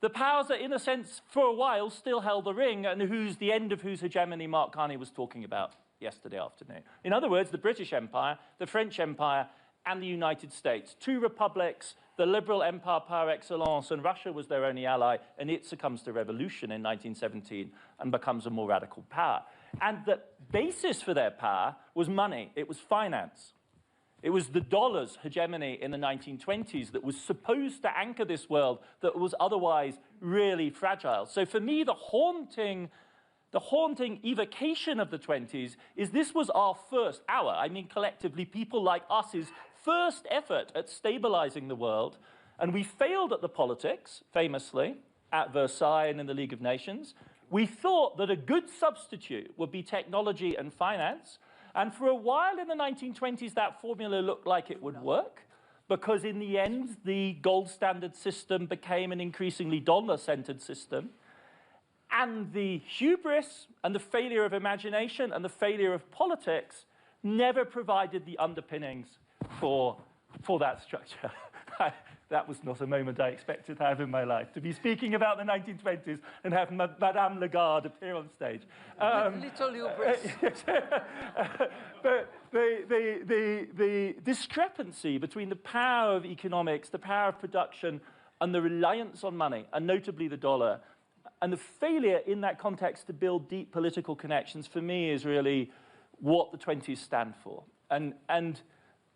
the powers that, in a sense, for a while still held the ring and the end of whose hegemony Mark Carney was talking about yesterday afternoon. In other words, the British Empire, the French Empire, and the United States. Two republics, the liberal empire par excellence, and Russia was their only ally, and it succumbs to revolution in 1917 and becomes a more radical power. And that basis for their power was money. It was finance. It was the dollar's hegemony in the 1920s that was supposed to anchor this world that was otherwise really fragile. So for me, the haunting evocation of the 20s is this was I mean collectively people like us's first effort at stabilizing the world. And we failed at the politics, famously, at Versailles and in the League of Nations. We thought that a good substitute would be technology and finance. And for a while in the 1920s, that formula looked like it would work, because in the end, the gold standard system became an increasingly dollar-centered system. And the hubris and the failure of imagination and the failure of politics never provided the underpinnings for that structure. That was not a moment I expected to have in my life, to be speaking about the 1920s and have Madame Lagarde appear on stage. Little hubris. But the discrepancy between the power of economics, the power of production, and the reliance on money, and notably the dollar, and the failure in that context to build deep political connections, for me, is really what the 20s stand for. And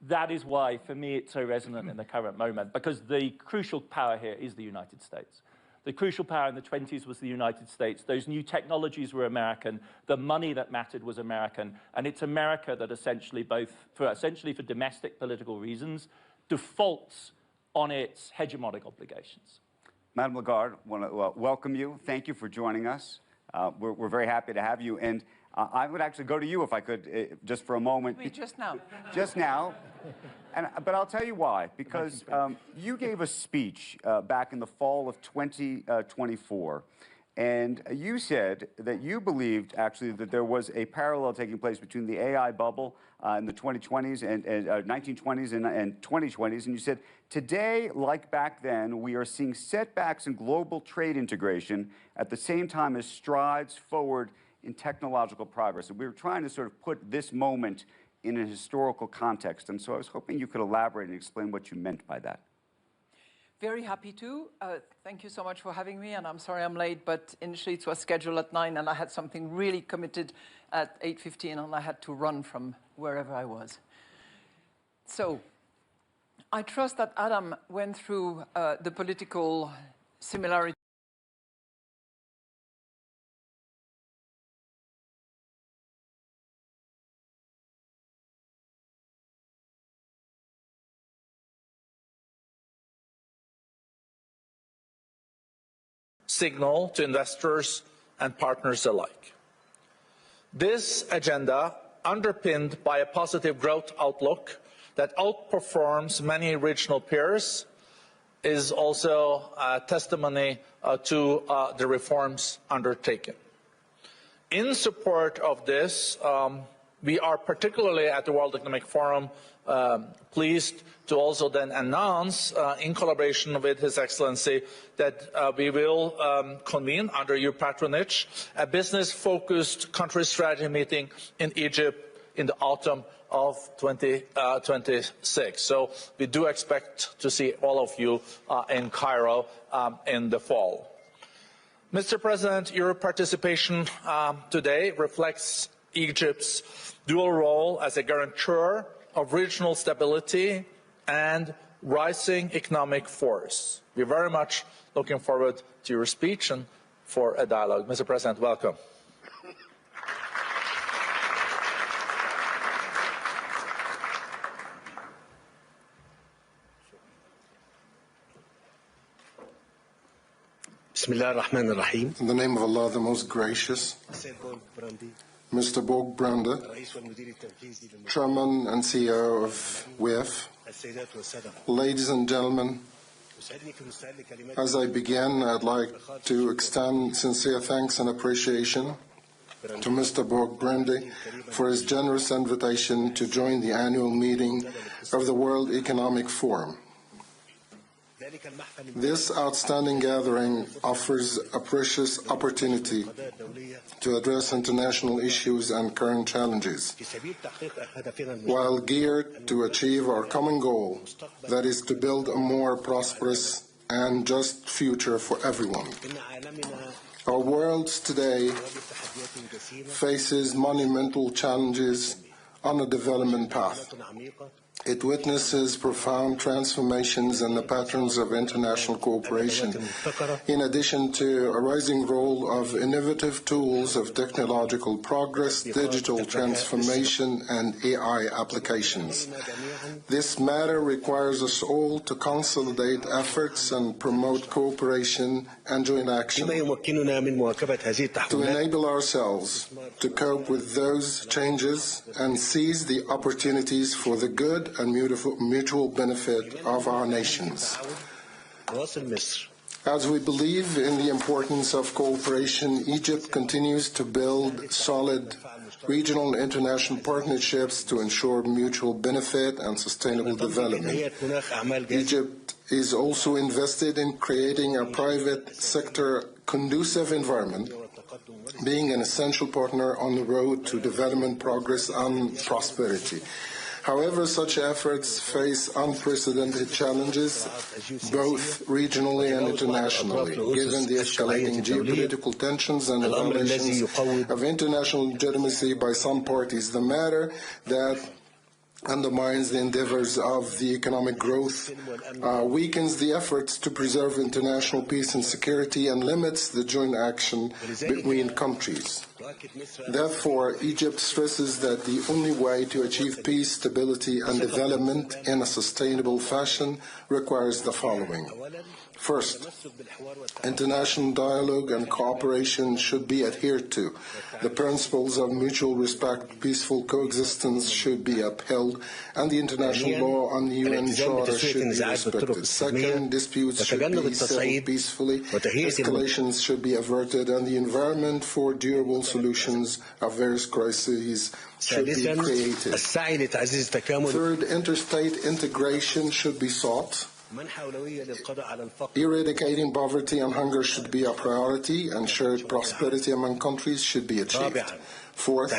that is why, for me, it's so resonant in the current moment, because the crucial power here is the United States. The crucial power in the 20s was the United States. Those new technologies were American. The money that mattered was American. And it's America that essentially for domestic political reasons, defaults on its hegemonic obligations. Madame Lagarde, I want to welcome you. Thank you for joining us. We're very happy to have you. And I would actually go to you if I could, just for a moment. Just now. Just now. But I'll tell you why. Because you gave a speech back in the fall of 2024. And you said that you believed, actually, that there was a parallel taking place between the AI bubble in the 2020s and 1920s and 2020s. And you said, today, like back then, we are seeing setbacks in global trade integration at the same time as strides forward in technological progress. And we were trying to sort of put this moment in a historical context. And so I was hoping you could elaborate and explain what you meant by that. Very happy to. Thank you so much for having me, and I'm sorry I'm late, but initially it was scheduled at 9, and I had something really committed at 8:15, and I had to run from wherever I was. So I trust that Adam went through the political similarity. Signal to investors and partners alike. This agenda, underpinned by a positive growth outlook that outperforms many regional peers, is also a testimony to the reforms undertaken. In support of this, we are particularly at the World Economic Forum pleased to also then announce, in collaboration with His Excellency, that we will convene under your patronage a business-focused country strategy meeting in Egypt in the autumn of 2026. So we do expect to see all of you in Cairo in the fall. Mr. President, your participation today reflects Egypt's dual role as a guarantor of regional stability and rising economic force. We're very much looking forward to your speech and for a dialogue. Mr. President, welcome. In the name of Allah, the most gracious, Mr. Borg-Brande, Chairman and CEO of WEF, ladies and gentlemen, as I begin, I'd like to extend sincere thanks and appreciation to Mr. Borg-Brande for his generous invitation to join the annual meeting of the World Economic Forum. This outstanding gathering offers a precious opportunity to address international issues and current challenges, while geared to achieve our common goal, that is to build a more prosperous and just future for everyone. Our world today faces monumental challenges on a development path. It witnesses profound transformations in the patterns of international cooperation, in addition to a rising role of innovative tools of technological progress, digital transformation, and AI applications. This matter requires us all to consolidate efforts and promote cooperation and joint action to enable ourselves to cope with those changes and seize the opportunities for the good and mutual benefit of our nations. As we believe in the importance of cooperation, Egypt continues to build solid regional and international partnerships to ensure mutual benefit and sustainable development. Egypt is also invested in creating a private sector conducive environment, being an essential partner on the road to development, progress, and prosperity. However, such efforts face unprecedented challenges, both regionally and internationally, given the escalating geopolitical tensions and the violations of international legitimacy by some parties. The matter that undermines the endeavors of the economic growth, weakens the efforts to preserve international peace and security, and limits the joint action between countries. Therefore, Egypt stresses that the only way to achieve peace, stability, and development in a sustainable fashion requires the following. First, international dialogue and cooperation should be adhered to. The principles of mutual respect, peaceful coexistence should be upheld, and the international law on the UN Charter should be respected. Second, disputes should be settled peacefully, escalations should be averted, and the environment for durable solutions of various crises should be created. Third, interstate integration should be sought. Eradicating poverty and hunger should be a priority, and shared prosperity among countries should be achieved. Fourth,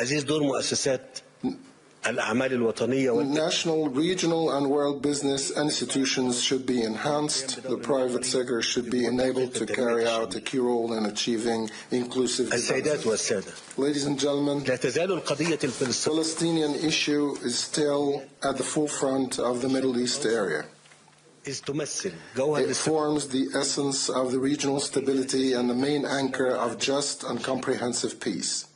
national, regional, and world business institutions should be enhanced. The private sector should be enabled to carry out a key role in achieving inclusive development. Ladies and gentlemen, the Palestinian issue is still at the forefront of the Middle East area. It forms the essence of the regional stability and the main anchor of just and comprehensive peace.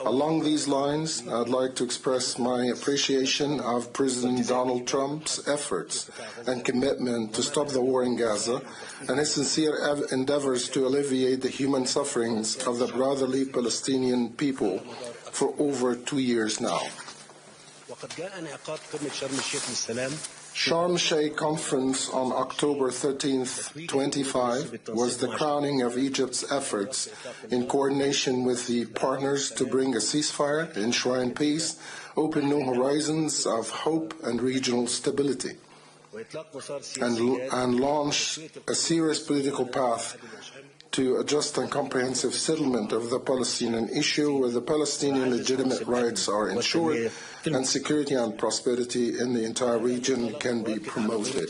Along these lines, I'd like to express my appreciation of President Donald Trump's efforts and commitment to stop the war in Gaza and his sincere endeavors to alleviate the human sufferings of the brotherly Palestinian people for over 2 years now. Sharm el-Sheikh Conference on October 13, 2025 was the crowning of Egypt's efforts in coordination with the partners to bring a ceasefire, enshrine peace, open new horizons of hope and regional stability, and launch a serious political path to a just and comprehensive settlement of the Palestinian issue, where the Palestinian legitimate rights are ensured and security and prosperity in the entire region can be promoted.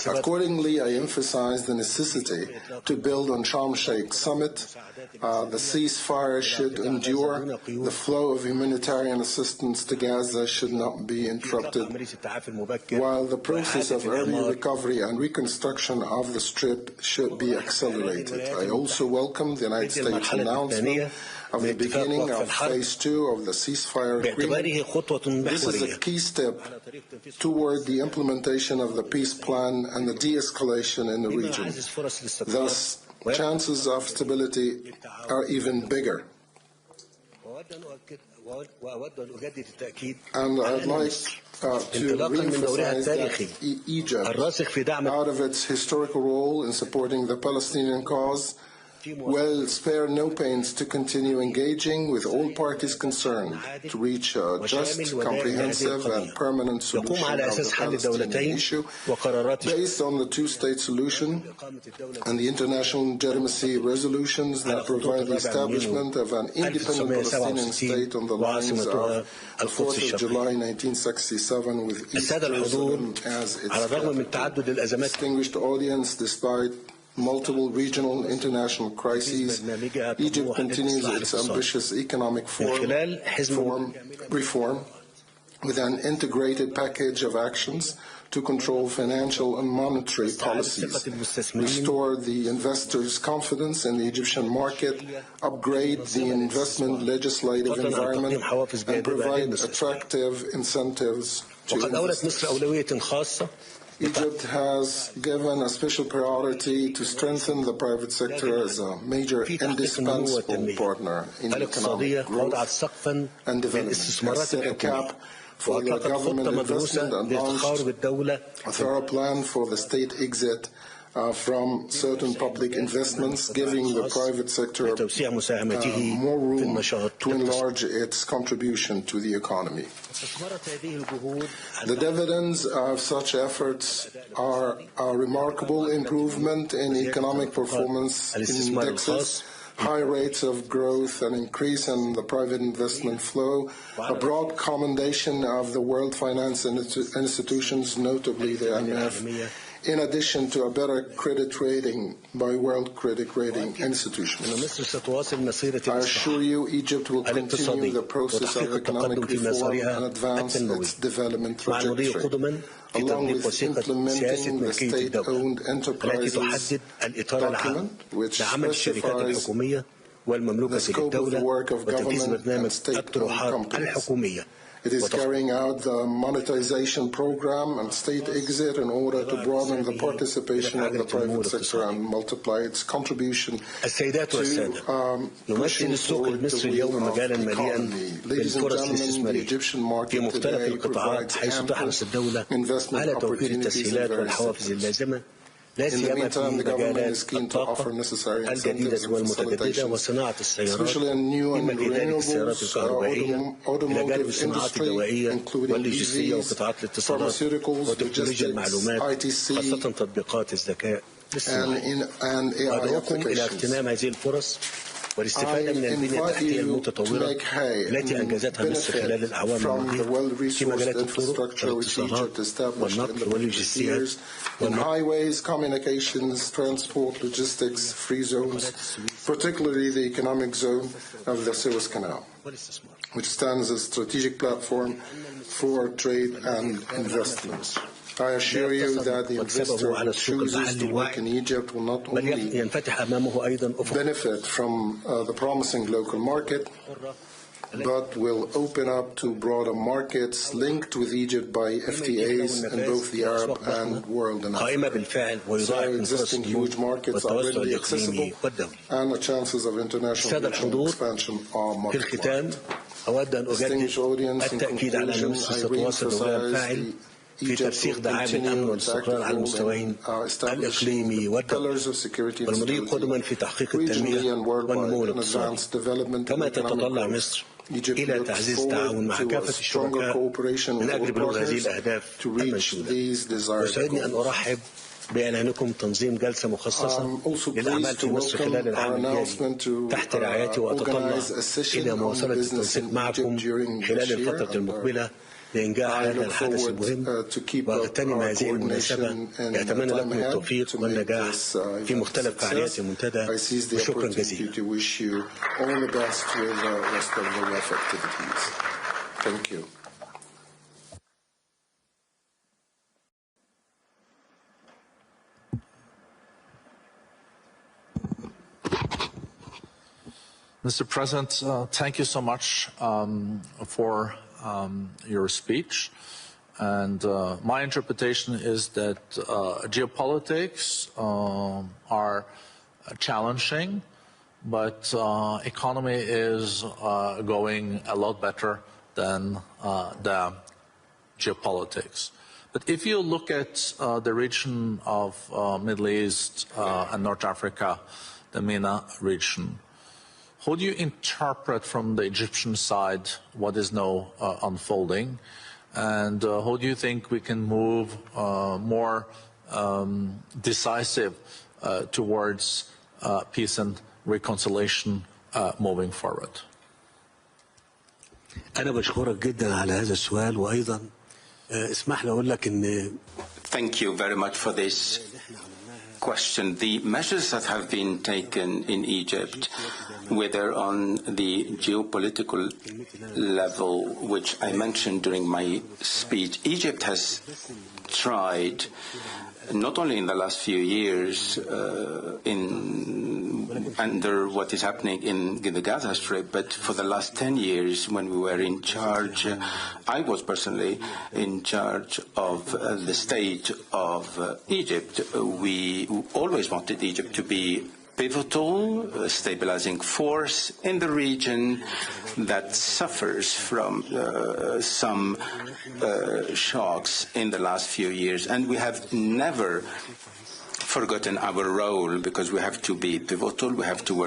Accordingly, I emphasize the necessity to build on Sharm el-Sheikh summit. The ceasefire should endure. The flow of humanitarian assistance to Gaza should not be interrupted, while the process of early recovery and reconstruction of the Strip should be accelerated. I also welcome the United States announcement of the beginning of Phase 2 of the ceasefire agreement. This is a key step toward the implementation of the peace plan and the de-escalation in the region. Thus, chances of stability are even bigger. And I'd like to re-emphasize that Egypt, out of its historical role in supporting the Palestinian cause, will spare no pains to continue engaging with all parties concerned to reach a just, comprehensive, and permanent solution of the Palestinian issue based on the two-state solution and the international legitimacy resolutions that provide the establishment of an independent Palestinian state on the lines of the 4th of July 1967 with East Jerusalem as its capital. Distinguished audience, despite multiple regional and international crises, Egypt continues its ambitious economic reform with an integrated package of actions to control financial and monetary policies, restore the investors' confidence in the Egyptian market, upgrade the investment legislative environment, and provide attractive incentives to investors. Egypt has given a special priority to strengthen the private sector as a major indispensable partner in economic growth and development. Has set a cap for the government investment and launched a thorough plan for the state exit from certain public investments, giving the private sector more room to enlarge its contribution to the economy. The dividends of such efforts are a remarkable improvement in economic performance indexes, high rates of growth, an increase in the private investment flow, a broad commendation of the world finance institutions, notably the IMF, in addition to a better credit rating by world credit rating institutions. I assure you Egypt will continue the process of economic reform and advance its development trajectory, along with implementing the state-owned enterprises document, which specifies the scope of the work of government and state-owned companies. It is carrying out the monetization program and state exit in order to broaden the participation of the private sector and multiply its contribution to pushing forward the wheel of the economy. Ladies and gentlemen, the Egyptian market today provides ample investment opportunities in various sectors. In the meantime, the government is keen to offer necessary incentives and facilitations, especially in new and renewables, automotive industry, including EVs, pharmaceuticals, logistics, ITC, and AI applications. والاستفادة من البنية التحتية المتطورة التي أنجزتها مصر خلال الأعوام الماضية في مجالات الطرق والاتصالات والنقل واللوجستيات highways, communications, transport, logistics, free zones, particularly the economic zone of the Suez Canal, which stands as a strategic platform for trade and investments. I assure you that the investor who chooses to work in Egypt will not only benefit from the promising local market, but will open up to broader markets linked with Egypt by FTAs in both the Arab and world and Africa. So existing huge markets are readily accessible, and the chances of international regional expansion are multiplied. Distinguished audience, in conclusion, I re-emphasize في ترسيخ دعائم الأمن والاستقرار على المستويين الإقليمي والدولي والمضي قدما في تحقيق التنمية والنمو الاقتصادي كما تتطلع مصر إلى تعزيز التعاون مع كافة الشركاء من أجل بلوغ هذه الأهداف المنشودة. يسعدني أن أرحب بإعلانكم تنظيم جلسة مخصصة للأعمال في مصر خلال العام الجاري تحت رعايتي، وأتطلع إلى مواصلة التنسيق معكم خلال الفترة المقبلة لإنجاح هذا الحدث المهم، وأغتنم هذه المناسبة لأتمنى لكم التوفيق والنجاح في مختلف فعاليات المنتدى، وشكرا جزيلا. Mr. President, thank you so much for your speech. And my interpretation is that geopolitics are challenging, but economy is going a lot better than the geopolitics. But if you look at the region of Middle East and North Africa, the MENA region, how do you interpret from the Egyptian side what is now unfolding? And how do you think we can move more decisive towards peace and reconciliation moving forward? أنا بشكرك جدا على هذا السؤال، وأيضا اسمح لي أقول لك إن Thank you very much for this question. The measures that have been taken in Egypt, whether on the geopolitical level, which I mentioned during my speech, Egypt has tried, not only in the last few years, under what is happening in the Gaza Strip, but for the last 10 years when we were in charge, I was personally in charge of the state of Egypt. We always wanted Egypt to be pivotal, stabilizing force in the region that suffers from some shocks in the last few years. And we have never forgotten our role, because we have to be pivotal, we have to work